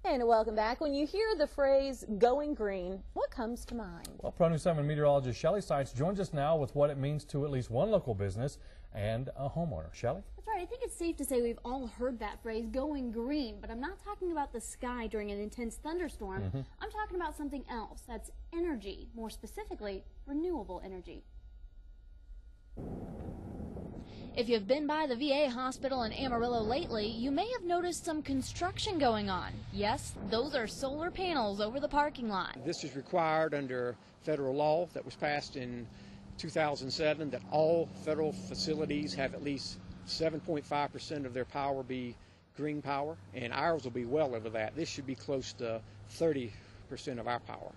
And welcome back. When you hear the phrase going green, what comes to mind? Well, Pro News 7 meteorologist Shelley Seitz joins us now with what it means to at least one local business and a homeowner. Shelley? That's right. I think it's safe to say we've all heard that phrase, going green, but I'm not talking about the sky during an intense thunderstorm. I'm talking about something else. That's energy, more specifically, renewable energy. If you've been by the VA hospital in Amarillo lately, you may have noticed some construction going on. Yes, those are solar panels over the parking lot. This is required under federal law that was passed in 2007, that all federal facilities have at least 7.5% of their power be green power, and ours will be well over that. This should be close to 30% of our power.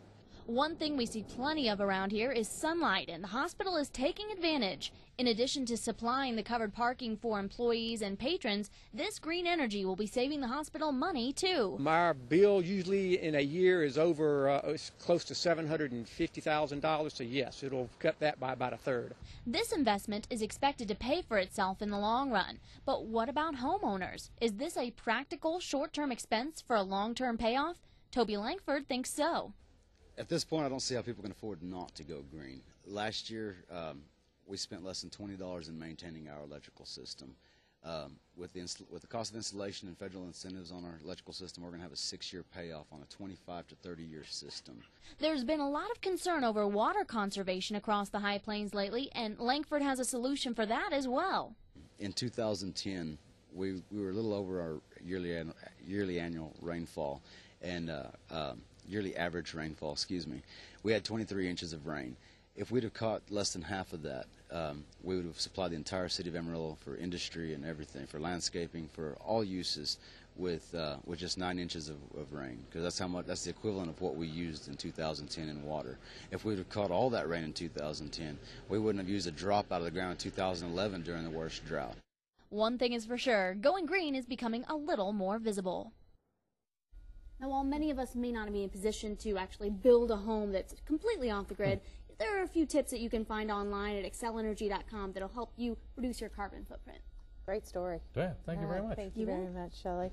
One thing we see plenty of around here is sunlight, and the hospital is taking advantage. In addition to supplying the covered parking for employees and patrons, this green energy will be saving the hospital money, too. Our bill usually in a year is over it's close to $750,000, so yes, it'll cut that by about a third. This investment is expected to pay for itself in the long run. But what about homeowners? Is this a practical short-term expense for a long-term payoff? Toby Langford thinks so. At this point, I don't see how people can afford not to go green. Last year, we spent less than $20 in maintaining our electrical system. With the cost of installation and federal incentives on our electrical system, we're going to have a 6-year payoff on a 25 to 30-year system. There's been a lot of concern over water conservation across the High Plains lately, and Langford has a solution for that as well. In 2010, we were a little over our yearly annual rainfall, and yearly average rainfall, excuse me. We had 23 inches of rain. If we'd have caught less than half of that, we would have supplied the entire city of Amarillo for industry and everything, for landscaping, for all uses, with just 9 inches of rain, because that's the equivalent of what we used in 2010 in water. If we'd have caught all that rain in 2010, we wouldn't have used a drop out of the ground in 2011 during the worst drought. One thing is for sure, going green is becoming a little more visible. Now, while many of us may not be in a position to actually build a home that's completely off the grid, there are a few tips that you can find online at excelenergy.com that'll help you reduce your carbon footprint. Great story. Yeah, thank you very much. Thank you very much, Shelley.